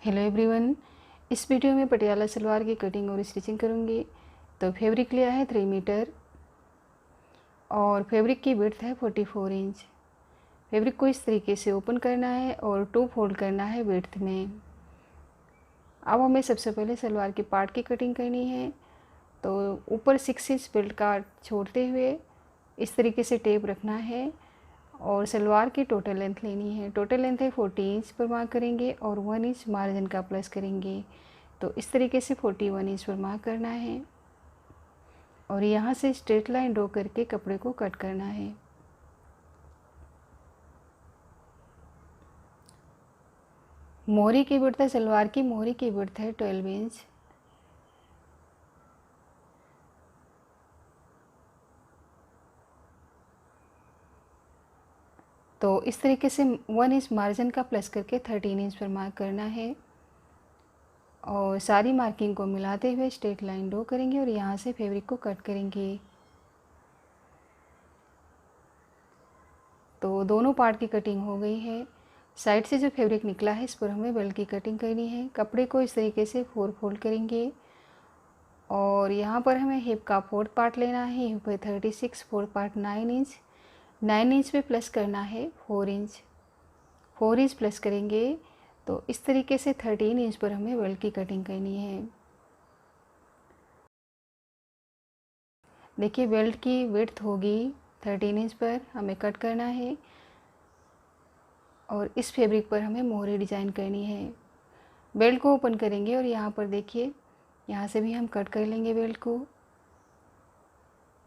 Hello everyone. इस video में पटियाला सलवार की कटिंग और स्टिचिंग करूँगी। तो फैब्रिक लिया है 3 मीटर और फैब्रिक की विड्थ है 44 इंच। फैब्रिक को इस तरीके से ओपन करना है और 2 फोल्ड करना है विड्थ में। अब हमें सबसे पहले सलवार के पार्ट की कटिंग करनी है। तो ऊपर 6 इंच बेल्ट का छोड़ते हुए इस तरीके से टेप रखना है और सलवार की टोटल लेंथ लेनी है। टोटल लेंथ है 40 इंच पर मार्क करेंगे और 1 इंच मार्जिन का प्लस करेंगे। तो इस तरीके से 41 इंच पर मार्क करना है और यहाँ से स्ट्रेट लाइन ड्रॉ करके कपड़े को कट करना है। मोहरी की विड्थ है, सलवार की मोहरी की विड्थ है 12 इंच। तो इस तरीके से 1 इंच मार्जिन का प्लस करके 13 इंच पर मार्क करना है और सारी मार्किंग को मिलाते हुए स्ट्रेट लाइन ड्रॉ करेंगे और यहाँ से फैब्रिक को कट करेंगे। तो दोनों पार्ट की कटिंग हो गई है। साइड से जो फैब्रिक निकला है इस पर हमें बेल्ट की कटिंग करनी है। कपड़े को इस तरीके से 4 फोल्ड करेंगे और यहाँ पर हमें हिप का 4th पार्ट लेना है। हिप है 36, 4th पार्ट 9 इंच। 9 इंच पे प्लस करना है 4 इंच। 4 इंच प्लस करेंगे तो इस तरीके से 13 इंच पर हमें बेल्ट की कटिंग करनी है। देखिए बेल्ट की विड्थ होगी 13 इंच पर हमें कट करना है और इस फैब्रिक पर हमें मोहरी डिज़ाइन करनी है। बेल्ट को ओपन करेंगे और यहाँ पर देखिए यहाँ से भी हम कट कर लेंगे बेल्ट को।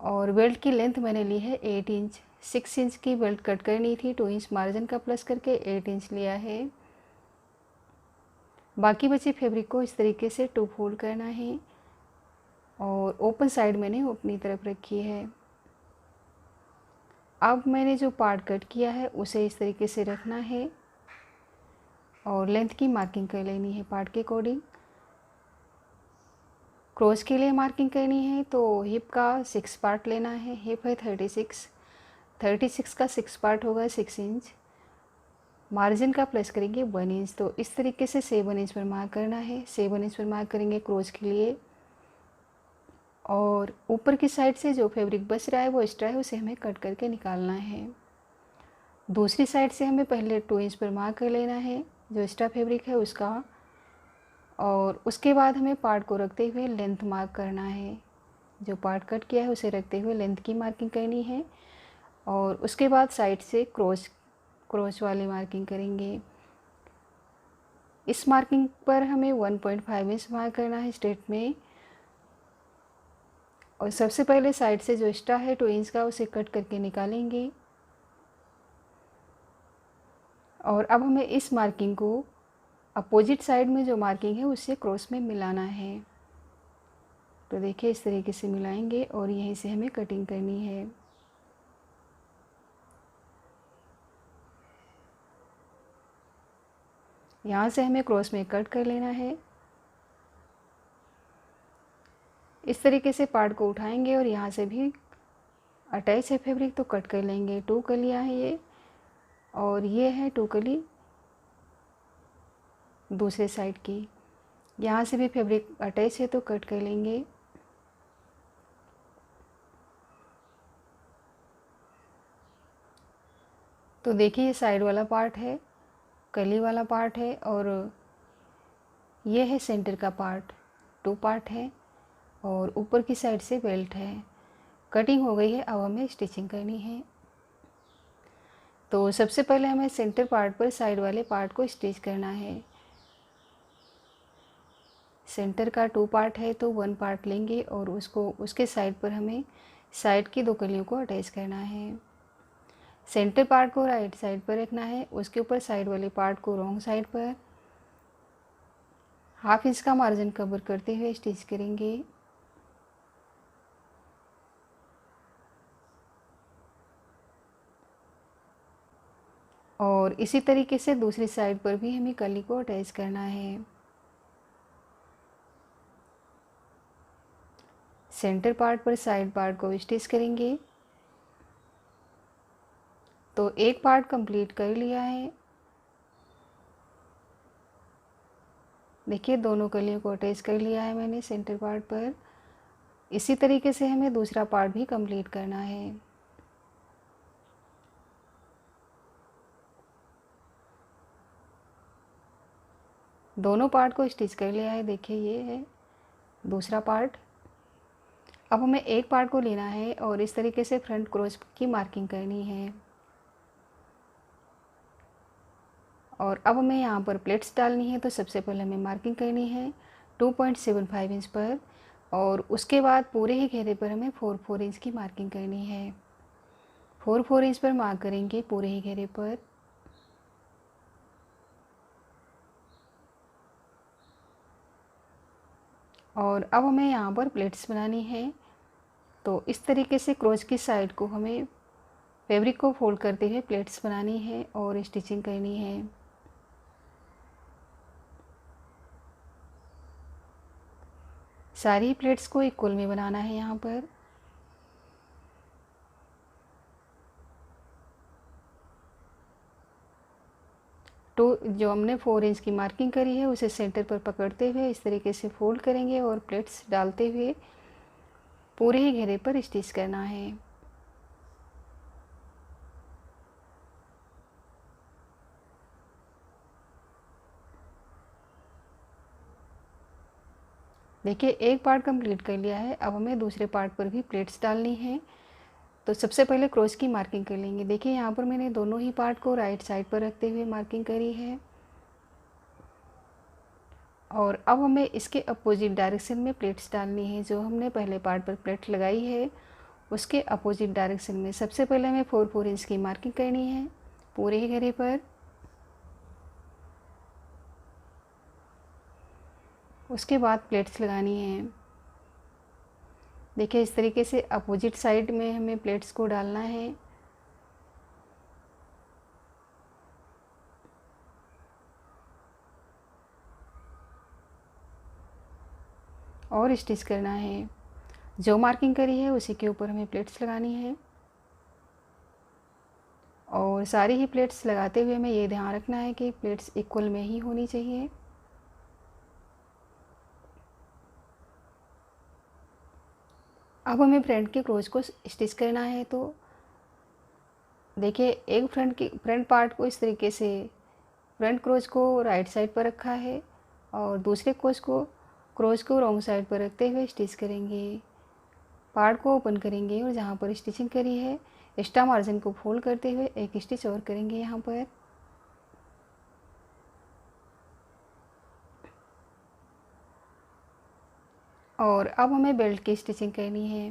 और बेल्ट की लेंथ मैंने ली है 8 इंच। 6 इंच की बेल्ट कट करनी थी, 2 इंच मार्जिन का प्लस करके 8 इंच लिया है। बाकी बचे फैब्रिक को इस तरीके से 2 फोल्ड करना है और ओपन साइड मैंने अपनी तरफ रखी है। अब मैंने जो पार्ट कट किया है उसे इस तरीके से रखना है और लेंथ की मार्किंग कर लेनी है पार्ट के अकॉर्डिंग। क्रोच के लिए मार्किंग करनी है तो हिप का 6 पार्ट लेना है। हिप है 36, 36 का 6 पार्ट होगा 6 इंच। मार्जिन का प्लस करेंगे 1 इंच। तो इस तरीके से 7 इंच पर मार्क करना है। 7 इंच पर मार्क करेंगे क्रोच के लिए और ऊपर की साइड से जो फैब्रिक बच रहा है वो एक्स्ट्रा है उसे हमें कट करके निकालना है। दूसरी साइड से हमें पहले 2 इंच पर मार्क कर लेना है जो एक्स्ट्रा फैब्रिक है उसका और उसके बाद हमें पार्ट को रखते हुए लेंथ मार्क करना है। जो पार्ट कट किया है उसे रखते हुए लेंथ की मार्किंग करनी है और उसके बाद साइड से क्रोच वाली मार्किंग करेंगे। इस मार्किंग पर हमें 1.5 इंच मार्क करना है स्ट्रेट में और सबसे पहले साइड से जो एक्स्ट्रा है 2 इंच का उसे कट करके निकालेंगे और अब हमें इस मार्किंग को अपोजिट साइड में जो मार्किंग है उससे क्रॉस में मिलाना है। तो देखिए इस तरीके से मिलाएंगे और यहीं से हमें कटिंग करनी है। यहाँ से हमें क्रॉस में कट कर लेना है। इस तरीके से पार्ट को उठाएंगे और यहाँ से भी अटैच है फैब्रिक तो कट कर लेंगे। 2 कलियाँ हैं ये और ये है 2 कली दूसरे साइड की। यहाँ से भी फैब्रिक अटैच है तो कट कर लेंगे। तो देखिए ये साइड वाला पार्ट है, कली वाला पार्ट है और ये है सेंटर का पार्ट। 2 पार्ट है और ऊपर की साइड से बेल्ट है। कटिंग हो गई है, अब हमें स्टिचिंग करनी है। तो सबसे पहले हमें सेंटर पार्ट पर साइड वाले पार्ट को स्टिच करना है। सेंटर का 2 पार्ट है तो 1 पार्ट लेंगे और उसको उसके साइड पर हमें साइड की 2 कलियों को अटैच करना है। सेंटर पार्ट को राइट साइड पर रखना है, उसके ऊपर साइड वाले पार्ट को रॉन्ग साइड पर 1/2 इंच का मार्जिन कवर करते हुए स्टिच करेंगे। और इसी तरीके से दूसरी साइड पर भी हमें कली को अटैच करना है। सेंटर पार्ट पर साइड पार्ट को स्टिच करेंगे। तो एक पार्ट कंप्लीट कर लिया है। देखिए दोनों कलियों को अटैच कर लिया है मैंने सेंटर पार्ट पर। इसी तरीके से हमें दूसरा पार्ट भी कंप्लीट करना है। दोनों पार्ट को स्टिच कर लिया है। देखिए ये है दूसरा पार्ट। अब हमें एक पार्ट को लेना है और इस तरीके से फ्रंट क्रोच की मार्किंग करनी है। और अब हमें यहाँ पर प्लेट्स डालनी है, तो सबसे पहले हमें मार्किंग करनी है 2.75 इंच पर, और उसके बाद पूरे ही घेरे पर हमें 4 इंच की मार्किंग करनी है। 4 इंच पर मार्क करेंगे पूरे ही घेरे पर। और अब हमें यहाँ पर प्लेट्स बनानी है। तो इस तरीके से क्रोच की साइड को हमें फैब्रिक को फोल्ड करते हुए प्लेट्स बनानी है और स्टिचिंग करनी है। सारी प्लेट्स को इक्वल में बनाना है यहाँ पर। तो जो हमने 4 इंच की मार्किंग करी है उसे सेंटर पर पकड़ते हुए इस तरीके से फोल्ड करेंगे और प्लेट्स डालते हुए पूरे ही घेरे पर स्टिच करना है। देखिए एक पार्ट कंप्लीट कर लिया है। अब हमें दूसरे पार्ट पर भी प्लेट्स डालनी है। तो सबसे पहले क्रोच की मार्किंग कर लेंगे। देखिए यहाँ पर मैंने दोनों ही पार्ट को राइट साइड पर रखते हुए मार्किंग करी है। और अब हमें इसके अपोजिट डायरेक्शन में प्लेट्स डालनी है। जो हमने पहले पार्ट पर प्लेट लगाई है उसके अपोजिट डायरेक्शन में सबसे पहले हमें 4 इंच की मार्किंग करनी है पूरे ही घेरे पर। उसके बाद प्लेट्स लगानी है। देखिए इस तरीके से अपोजिट साइड में हमें प्लेट्स को डालना है। और स्टिच करना है। जो मार्किंग करी है उसी के ऊपर हमें प्लेट्स लगानी है। और सारी ही प्लेट्स लगाते हुए हमें ये ध्यान रखना है कि प्लेट्स इक्वल में ही होनी चाहिए। अब हमें फ्रंट के क्रोच को स्टिच करना है। तो देखिए एक फ्रंट पार्ट को इस तरीके से फ्रंट क्रोच को राइट साइड पर रखा है और दूसरे क्रोच को रॉन्ग साइड पर रखते हुए स्टिच करेंगे। पार्ट को ओपन करेंगे और जहाँ पर स्टिचिंग करी है एक्स्ट्रा मार्जिन को फोल्ड करते हुए एक स्टिच और करेंगे यहाँ पर। और अब हमें बेल्ट की स्टिचिंग करनी है।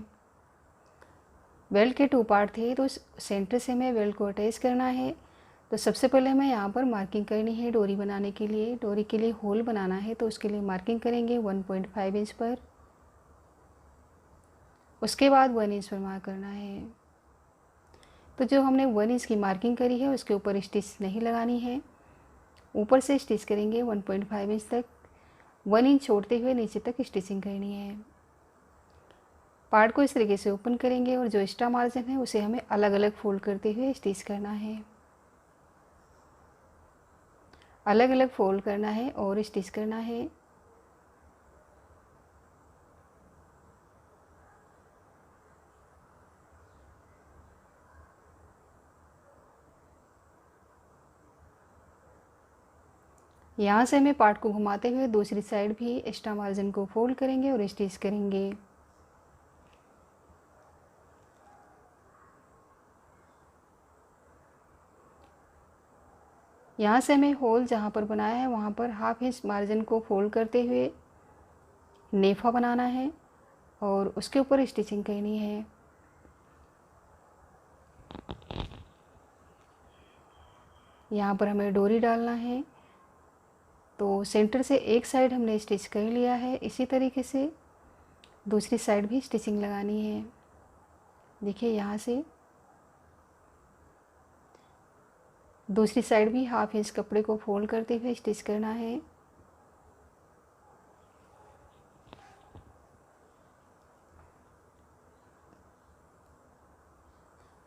बेल्ट के 2 पार्ट थे तो सेंटर से हमें बेल्ट को अटैच करना है। तो सबसे पहले हमें यहाँ पर मार्किंग करनी है डोरी बनाने के लिए। डोरी के लिए होल बनाना है तो उसके लिए मार्किंग करेंगे 1.5 इंच पर। उसके बाद 1 इंच पर मार्क करना है। तो जो हमने 1 इंच की मार्किंग करी है उसके ऊपर स्टिच नहीं लगानी है। ऊपर से स्टिच करेंगे 1.5 इंच तक। 1 इंच छोड़ते हुए नीचे तक स्टिचिंग करनी है। पार्ट को इस तरीके से ओपन करेंगे और जो एक्स्ट्रा मार्जिन है उसे हमें अलग अलग फोल्ड करते हुए स्टिच करना है। अलग अलग फोल्ड करना है और स्टिच करना है। यहाँ से हमें पार्ट को घुमाते हुए दूसरी साइड भी एक्स्ट्रा मार्जिन को फोल्ड करेंगे और स्टिच करेंगे। यहाँ से हमें होल जहाँ पर बनाया है वहाँ पर हाफ इंच मार्जिन को फोल्ड करते हुए नेफा बनाना है और उसके ऊपर स्टिचिंग करनी है। यहाँ पर हमें डोरी डालना है। तो सेंटर से एक साइड हमने स्टिच कर लिया है। इसी तरीके से दूसरी साइड भी स्टिचिंग लगानी है। देखिए यहाँ से दूसरी साइड भी हाफ इंच कपड़े को फोल्ड करते हुए स्टिच करना है।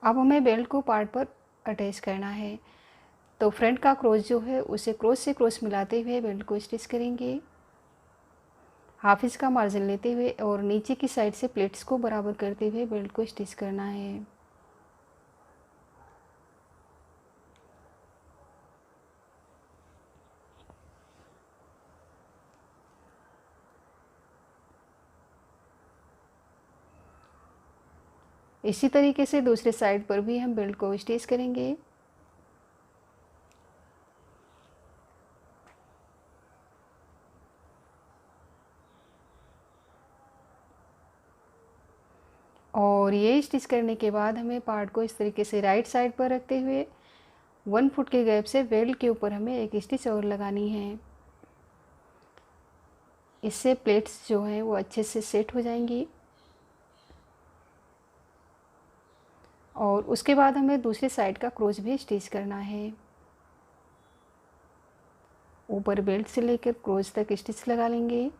अब हमें बेल्ट को पार्ट पर अटैच करना है। तो फ्रंट का क्रोच जो है उसे क्रोच से क्रोच मिलाते हुए बेल्ट को स्टिच करेंगे। हाफ इंच का मार्जिन लेते हुए और नीचे की साइड से प्लेट्स को बराबर करते हुए बेल्ट को स्टिच करना है। इसी तरीके से दूसरे साइड पर भी हम बेल्ट को स्टिच करेंगे। और ये स्टिच करने के बाद हमें पार्ट को इस तरीके से राइट साइड पर रखते हुए 1 फुट के गैप से बेल्ट के ऊपर हमें एक स्टिच और लगानी है। इससे प्लेट्स जो हैं वो अच्छे से सेट हो जाएंगी। और उसके बाद हमें दूसरी साइड का क्रोच भी स्टिच करना है। ऊपर बेल्ट से लेकर क्रोच तक स्टिच लगा लेंगे।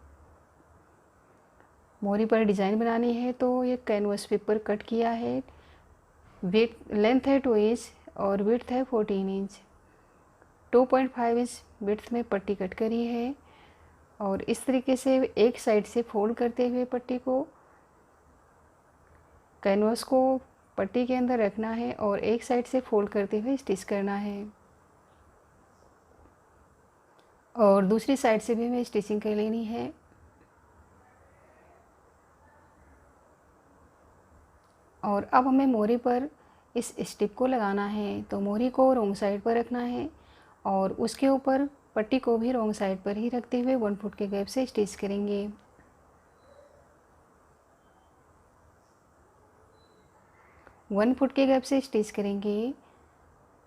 मोरी पर डिज़ाइन बनानी है तो ये कैनवस पेपर कट किया है। वेट लेंथ है 2 इंच और विड्थ है 14 इंच। 2.5 इंच विड्थ में पट्टी कट करी है। और इस तरीके से एक साइड से फोल्ड करते हुए पट्टी को कैनवस को पट्टी के अंदर रखना है और एक साइड से फोल्ड करते हुए स्टिच करना है। और दूसरी साइड से भी हमें स्टिचिंग कर लेनी है। और अब हमें मोरी पर इस स्टिप को लगाना है। तो मोरी को रोंग साइड पर रखना है और उसके ऊपर पट्टी को भी रोंग साइड पर ही रखते हुए 1 फुट के गैप से स्टिच करेंगे। वन फुट के गैप से स्टिच करेंगे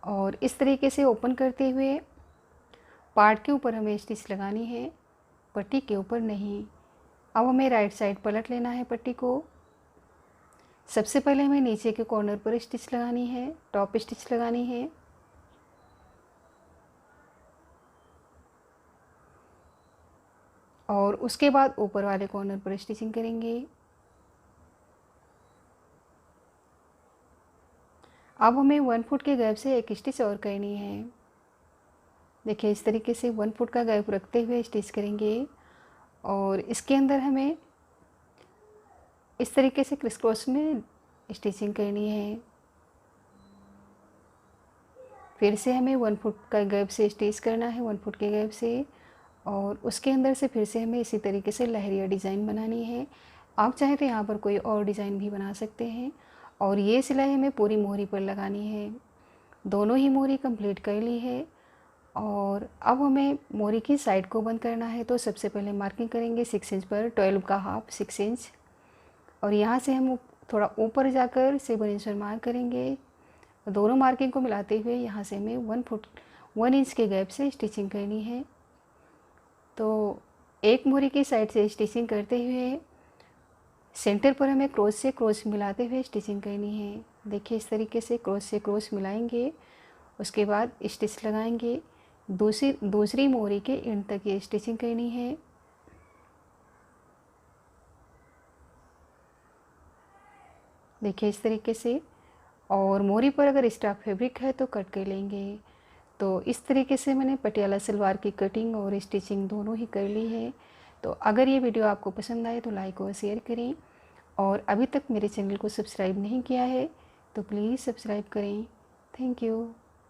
और इस तरीके से ओपन करते हुए पार्ट के ऊपर हमें स्टिच लगानी है, पट्टी के ऊपर नहीं। अब हमें राइट साइड पलट लेना है पट्टी को। सबसे पहले हमें नीचे के कॉर्नर पर स्टिच लगानी है, टॉप स्टिच लगानी है। और उसके बाद ऊपर वाले कॉर्नर पर स्टिचिंग करेंगे। अब हमें 1 फुट के गैप से एक स्टिच और करनी है। देखिए इस तरीके से 1 फुट का गैप रखते हुए स्टिच करेंगे और इसके अंदर हमें इस तरीके से क्रिस क्रॉस में स्टिचिंग करनी है। फिर से हमें 1 फुट का गैप से स्टिच करना है, 1 फुट के गैप से। और उसके अंदर से फिर से हमें इसी तरीके से लहरिया डिज़ाइन बनानी है। आप चाहें तो यहाँ पर कोई और डिज़ाइन भी बना सकते हैं। और ये सिलाई हमें पूरी मोहरी पर लगानी है। दोनों ही मोहरी कंप्लीट कर ली है और अब हमें मोहरी की साइड को बंद करना है। तो सबसे पहले मार्किंग करेंगे 6 इंच पर, 12 का हाफ 6 इंच। और यहाँ से हम थोड़ा ऊपर जाकर 7 इंच पर मार्क करेंगे। दोनों मार्किंग को मिलाते हुए यहाँ से हमें 1 इंच के गैप से स्टिचिंग करनी है। तो एक मोहरी की साइड से स्टिचिंग करते हुए सेंटर पर हमें क्रोच से क्रोच मिलाते हुए स्टिचिंग करनी है। देखिए इस तरीके से क्रोच से क्रोच मिलाएंगे, उसके बाद स्टिच लगाएंगे। दूसरी मोहरी के एंड तक ये स्टिचिंग करनी है। देखिए इस तरीके से। और मोहरी पर अगर एक्स्ट्रा फैब्रिक है तो कट कर लेंगे। तो इस तरीके से मैंने पटियाला सलवार की कटिंग और स्टिचिंग दोनों ही कर ली है। तो अगर ये वीडियो आपको पसंद आए तो लाइक और शेयर करें। और अभी तक मेरे चैनल को सब्सक्राइब नहीं किया है तो प्लीज़ सब्सक्राइब करें। Thank you.